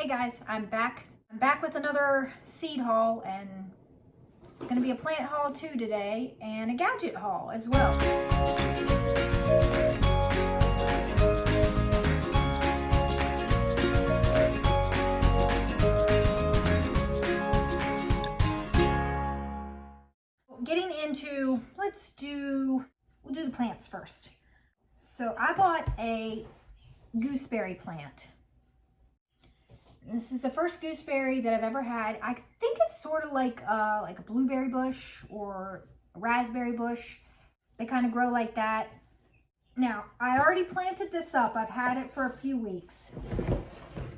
Hey guys, I'm back. I'm back with another seed haul, and it's going to be a plant haul too today, and a gadget haul as well. Getting into, we'll do the plants first. So I bought a gooseberry plant. This is the first gooseberry that I've ever had. I think it's sort of like a blueberry bush or a raspberry bush. They kind of grow like that. Now, I already planted this up. I've had it for a few weeks.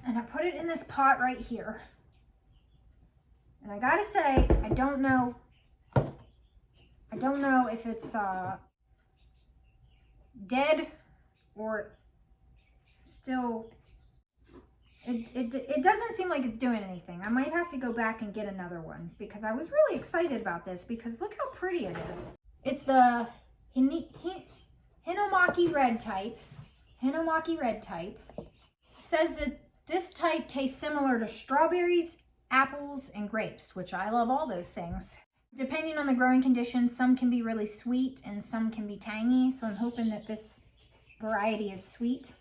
And I put it in this pot right here. And I gotta say, I don't know if it's dead or still. It doesn't seem like it's doing anything. I might have to go back and get another one because I was really excited about this because look how pretty it is. It's the Hinomaki red type. Hinomaki red type. It says that this type tastes similar to strawberries, apples, and grapes, which I love all those things. Depending on the growing conditions, some can be really sweet and some can be tangy. So I'm hoping that this variety is sweet.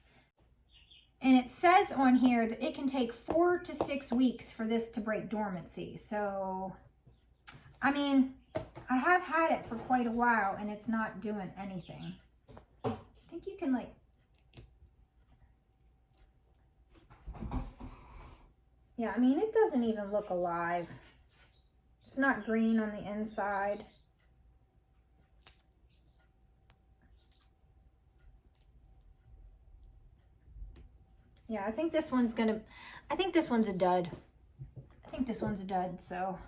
And it says on here that it can take 4 to 6 weeks for this to break dormancy. So, I mean, I have had it for quite a while and it's not doing anything. I think you can yeah, I mean, it doesn't even look alive. It's not green on the inside. Yeah, I think this one's a dud. I think this one's a dud, so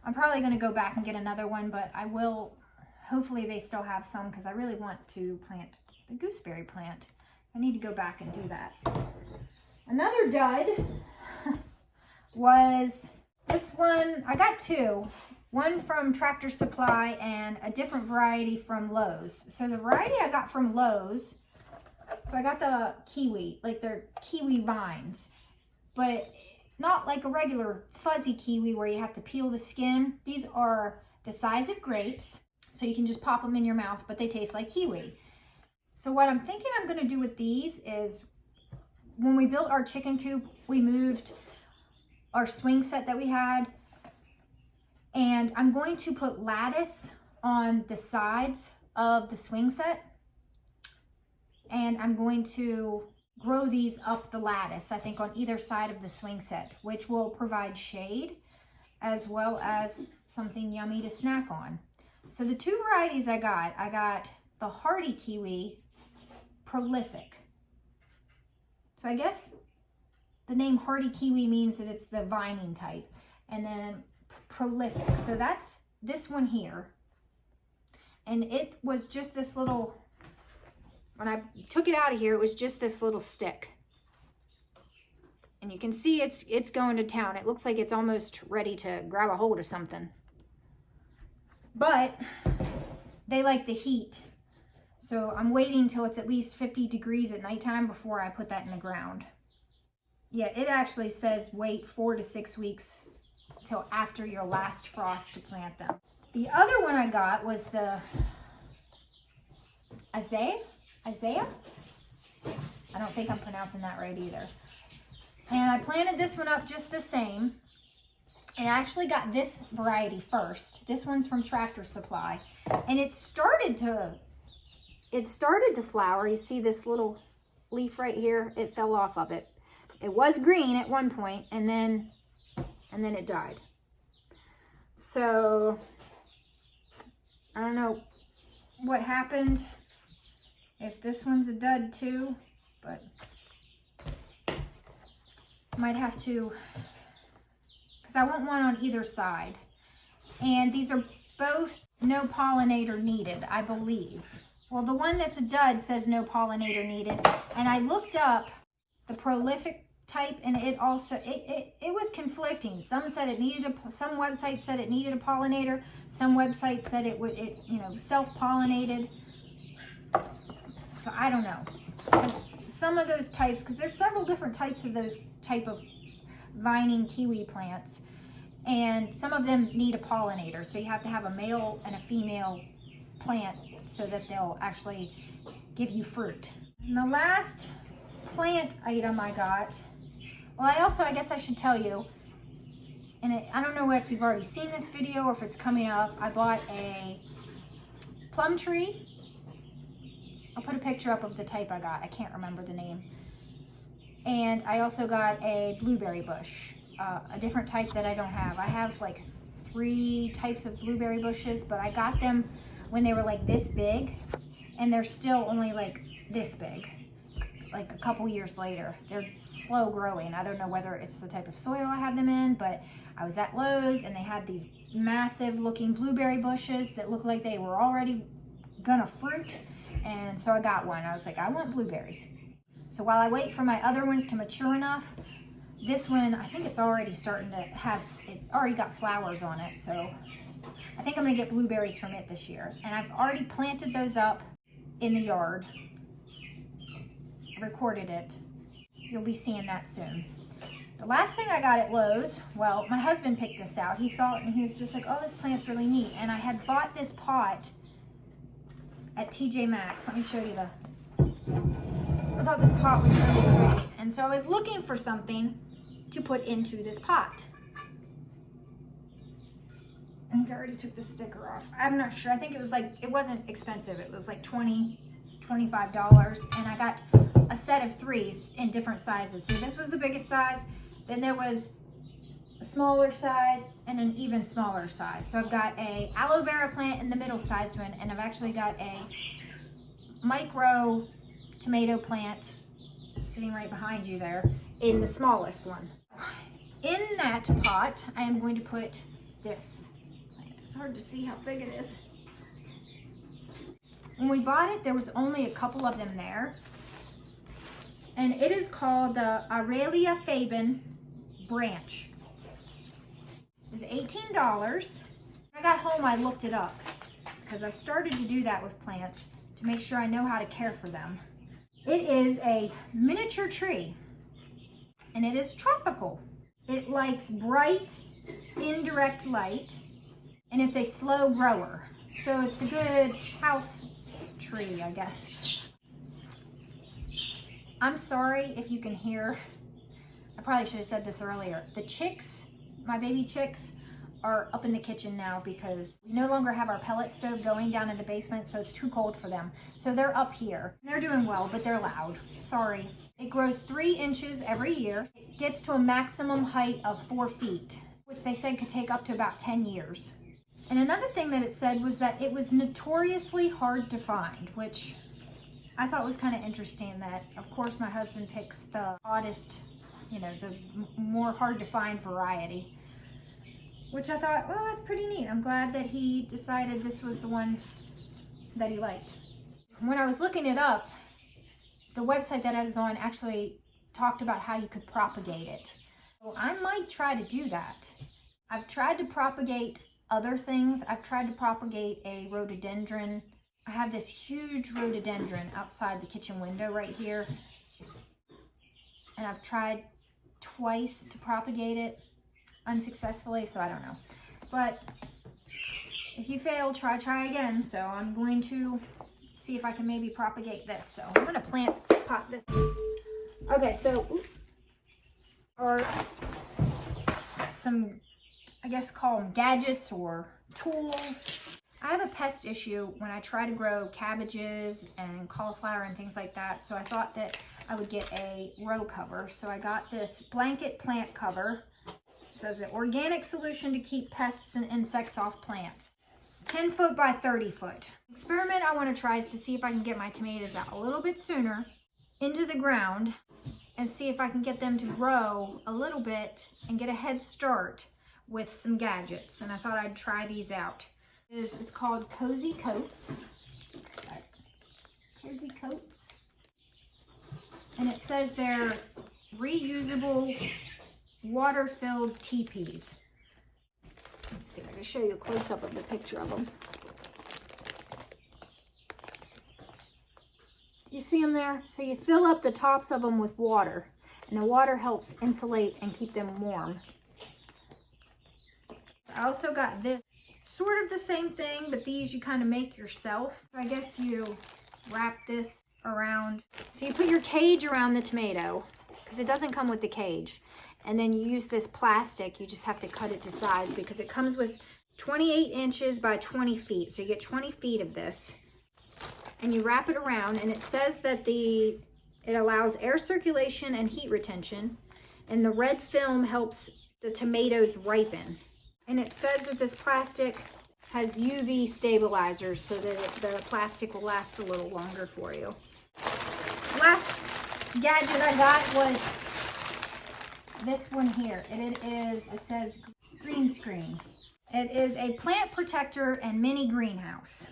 I'm probably gonna go back and get another one, but I will, hopefully they still have some because I really want to plant the gooseberry plant. I need to go back and do that. Another dud was this one. I got two. One from Tractor Supply and a different variety from Lowe's. So the variety I got from Lowe's, so I got the kiwi, like they're kiwi vines, but not like a regular fuzzy kiwi where you have to peel the skin. These are the size of grapes, so you can just pop them in your mouth, but they taste like kiwi. So what I'm thinking I'm gonna do with these is, when we built our chicken coop, we moved our swing set that we had, and I'm going to put lattice on the sides of the swing set. And I'm going to grow these up the lattice, I think on either side of the swing set, which will provide shade as well as something yummy to snack on. So the two varieties I got the hearty kiwi prolific. So I guess the name hearty kiwi means that it's the vining type, and then prolific. So that's this one here. And it was just this little, when I took it out of here, it was just this little stick. And you can see it's going to town. It looks like it's almost ready to grab a hold of something. But they like the heat. So I'm waiting till it's at least 50 degrees at nighttime before I put that in the ground. Yeah, it actually says wait 4 to 6 weeks till after your last frost to plant them. The other one I got was the Isaiah? I don't think I'm pronouncing that right either. And I planted this one up just the same. And I actually got this variety first. This one's from Tractor Supply. And it started to flower. You see this little leaf right here? It fell off of it. It was green at one point, and then it died. So I don't know what happened, if this one's a dud too, but might have to, because I want one on either side. And these are both no pollinator needed, I believe. Well, the one that's a dud says no pollinator needed, and I looked up the prolific type, and it also it was conflicting. Some said it needed some websites said it needed a pollinator, some websites said it self-pollinated. So I don't know. Some of those types, because there's several different types of those type of vining kiwi plants, and some of them need a pollinator, so you have to have a male and a female plant so that they'll actually give you fruit. And the last plant item I got, well, I guess I should tell you, and I don't know if you've already seen this video or if it's coming up, I bought a plum tree. I'll put a picture up of the type I got. I can't remember the name. And I also got a blueberry bush, a different type that I don't have. I have like 3 types of blueberry bushes, but I got them when they were like this big, and they're still only like this big, like a couple years later. They're slow growing. I don't know whether it's the type of soil I have them in, but I was at Lowe's and they had these massive looking blueberry bushes that looked like they were already gonna fruit. And so I got one. I was like, I want blueberries. So while I wait for my other ones to mature enough, this one, I think it's already starting to have, it's already got flowers on it. So I think I'm gonna get blueberries from it this year. And I've already planted those up in the yard. I recorded it. You'll be seeing that soon. The last thing I got at Lowe's, well, my husband picked this out. He saw it and he was just like, oh, this plant's really neat. And I had bought this pot at TJ Maxx. Let me show you I thought this pot was really pretty. And so I was looking for something to put into this pot. I think I already took the sticker off. I'm not sure. I think it was like, it wasn't expensive. It was like $20, $25. And I got a set of 3s in different sizes. So this was the biggest size. Then there was a smaller size and an even smaller size. So I've got a aloe vera plant in the middle sized one, and I've actually got a micro tomato plant sitting right behind you there in the smallest one. In that pot, I am going to put this plant. It's hard to see how big it is. When we bought it, there was only a couple of them there. And it is called the Aurelia Fabian branch. It was $18. When I got home, I looked it up because I started to do that with plants to make sure I know how to care for them. It is a miniature tree and it is tropical. It likes bright, indirect light, and it's a slow grower. So it's a good house tree, I guess. I'm sorry if you can hear, I probably should have said this earlier. The chicks, my baby chicks, are up in the kitchen now because we no longer have our pellet stove going down in the basement, so it's too cold for them. So they're up here. They're doing well, but they're loud. Sorry. It grows 3 inches every year. It gets to a maximum height of 4 feet, which they said could take up to about 10 years. And another thing that it said was that it was notoriously hard to find, which I thought was kind of interesting. That, of course, my husband picks the oddest, the more hard to find variety, which I thought, well, that's pretty neat. I'm glad that he decided this was the one that he liked. When I was looking it up, the website that I was on actually talked about how you could propagate it. So I might try to do that. I've tried to propagate other things. I've tried to propagate a rhododendron. I have this huge rhododendron outside the kitchen window right here. And I've tried twice to propagate it unsuccessfully, so I don't know. But if you fail, try again. So I'm going to see if I can maybe propagate this. So I'm going to pot this. Okay, so are some, I guess, call them gadgets or tools. I have a pest issue when I try to grow cabbages and cauliflower and things like that, so I thought that I would get a row cover. So I got this blanket plant cover. It says an organic solution to keep pests and insects off plants. 10 foot by 30 foot. Experiment I want to try is to see if I can get my tomatoes out a little bit sooner into the ground and see if I can get them to grow a little bit and get a head start with some gadgets. And I thought I'd try these out. It's called Cozy Coats. Cozy Coats. And it says they're reusable water-filled teepees. Let's see if I can show you a close-up of the picture of them. Do you see them there? So you fill up the tops of them with water, And the water helps insulate and keep them warm. I also got this, sort of the same thing, but these you kind of make yourself. I guess you wrap this around. So you put your cage around the tomato, because it doesn't come with the cage. And then you use this plastic. You just have to cut it to size because it comes with 28 inches by 20 feet. So you get 20 feet of this. And you wrap it around, and it says that it allows air circulation and heat retention. And the red film helps the tomatoes ripen. And it says that this plastic has UV stabilizers so that the plastic will last a little longer for you. Last gadget I got was this one here. It says green screen. It is a plant protector and mini greenhouse.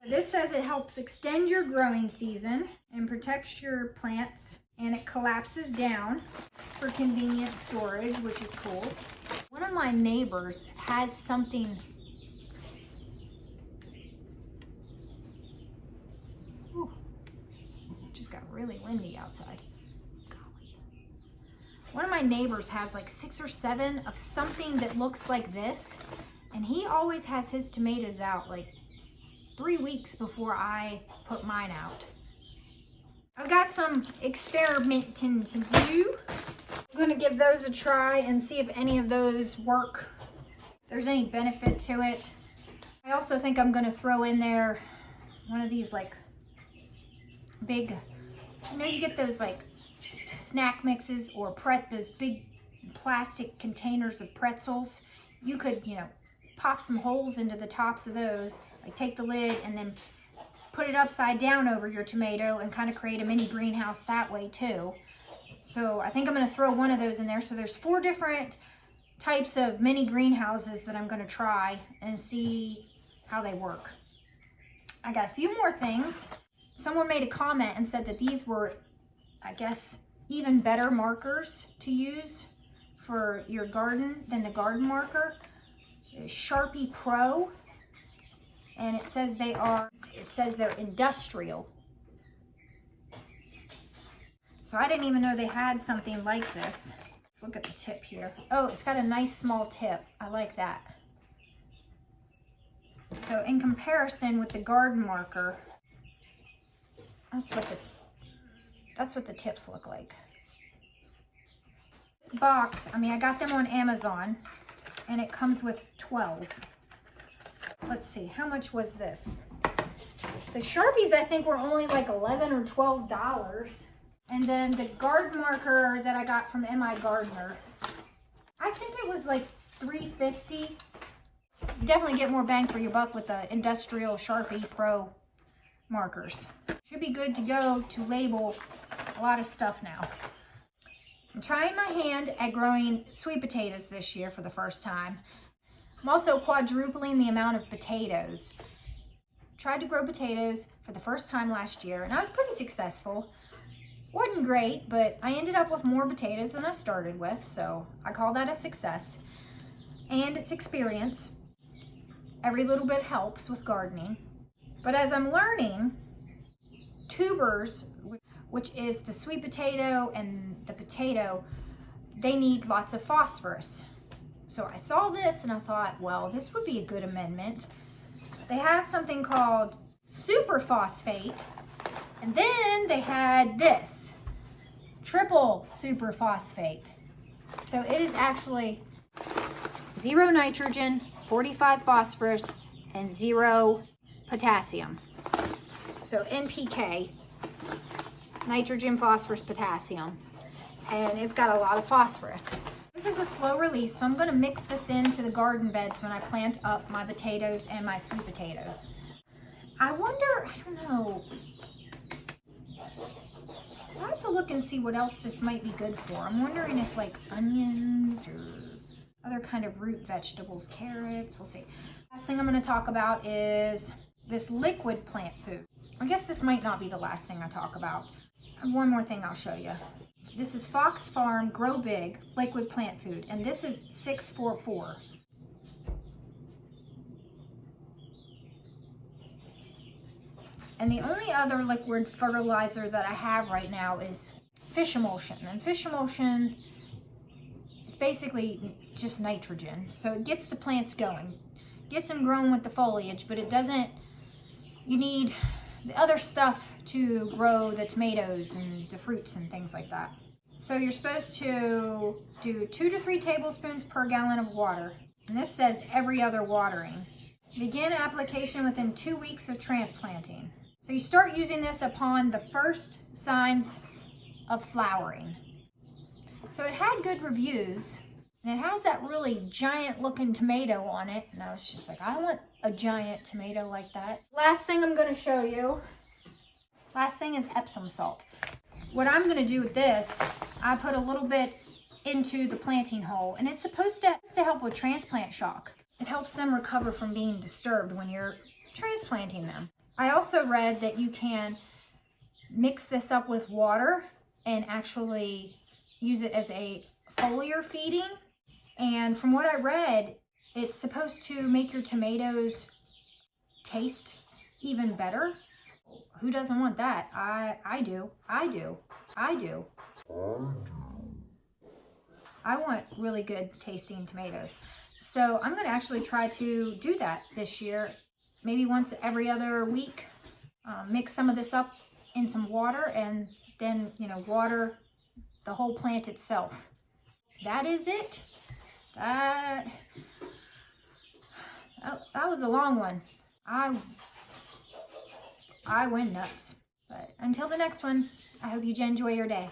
This says it helps extend your growing season and protects your plants, and it collapses down for convenient storage, which is cool. One of my neighbors has something. Ooh, it just got really windy outside. Golly. One of my neighbors has like 6 or 7 of something that looks like this, and he always has his tomatoes out like 3 weeks before I put mine out. I've got some experimenting to do. I'm gonna give those a try and see if any of those work, if there's any benefit to it. I also think I'm gonna throw in there one of these like big, you know, you get those like snack mixes or those big plastic containers of pretzels. You could, you know, pop some holes into the tops of those, like take the lid and then put it upside down over your tomato and kind of create a mini greenhouse that way too. So I think I'm going to throw one of those in there. So there's 4 different types of mini greenhouses that I'm going to try and see how they work. I got a few more things. Someone made a comment and said that these were, I guess, even better markers to use for your garden than the garden marker. Sharpie Pro. And it says they're industrial. So I didn't even know they had something like this. Let's look at the tip here. Oh, it's got a nice small tip. I like that. So in comparison with the garden marker, that's what the tips look like. This box, I mean, I got them on Amazon, and it comes with 12. Let's see, how much was this? The Sharpies, I think, were only like $11 or $12. And then the garden marker that I got from M.I. Gardener, I think it was like $3.50. Definitely get more bang for your buck with the industrial Sharpie Pro markers. Should be good to go to label a lot of stuff now. I'm trying my hand at growing sweet potatoes this year for the first time. I'm also quadrupling the amount of potatoes. Tried to grow potatoes for the first time last year, and I was pretty successful. Wasn't great, but I ended up with more potatoes than I started with, so I call that a success. And it's experience. Every little bit helps with gardening. But as I'm learning, tubers, which is the sweet potato and the potato, they need lots of phosphorus. So I saw this and I thought, well, this would be a good amendment. They have something called superphosphate, and then they had this, triple superphosphate. So it is actually 0 nitrogen, 45 phosphorus, and 0 potassium. So NPK, nitrogen, phosphorus, potassium. And it's got a lot of phosphorus. This is a slow release, so I'm going to mix this into the garden beds when I plant up my potatoes and my sweet potatoes. I wonder, I don't know. I'll have to look and see what else this might be good for. I'm wondering if like onions or other kind of root vegetables, carrots, we'll see. Last thing I'm going to talk about is this liquid plant food. I guess this might not be the last thing I talk about. One more thing I'll show you. This is Fox Farm Grow Big liquid plant food, and this is 644. And the only other liquid fertilizer that I have right now is fish emulsion. And fish emulsion is basically just nitrogen. So it gets the plants going, gets them growing with the foliage, but it doesn't, you need the other stuff to grow the tomatoes and the fruits and things like that. So you're supposed to do 2 to 3 tablespoons per gallon of water. And this says every other watering. Begin application within 2 weeks of transplanting. So you start using this upon the first signs of flowering. So it had good reviews, and it has that really giant looking tomato on it. And I was just like, I want a giant tomato like that. Last thing I'm gonna show you, last thing is Epsom salt. What I'm gonna do with this, I put a little bit into the planting hole, and it's supposed to help with transplant shock. It helps them recover from being disturbed when you're transplanting them. I also read that you can mix this up with water and actually use it as a foliar feeding. And from what I read, it's supposed to make your tomatoes taste even better. Who doesn't want that? I do. I want really good tasting tomatoes. So I'm going to actually try to do that this year. Maybe once every other week. Mix some of this up in some water and then, water the whole plant itself. That is it. That was a long one. I went nuts. But until the next one, I hope you enjoy your day.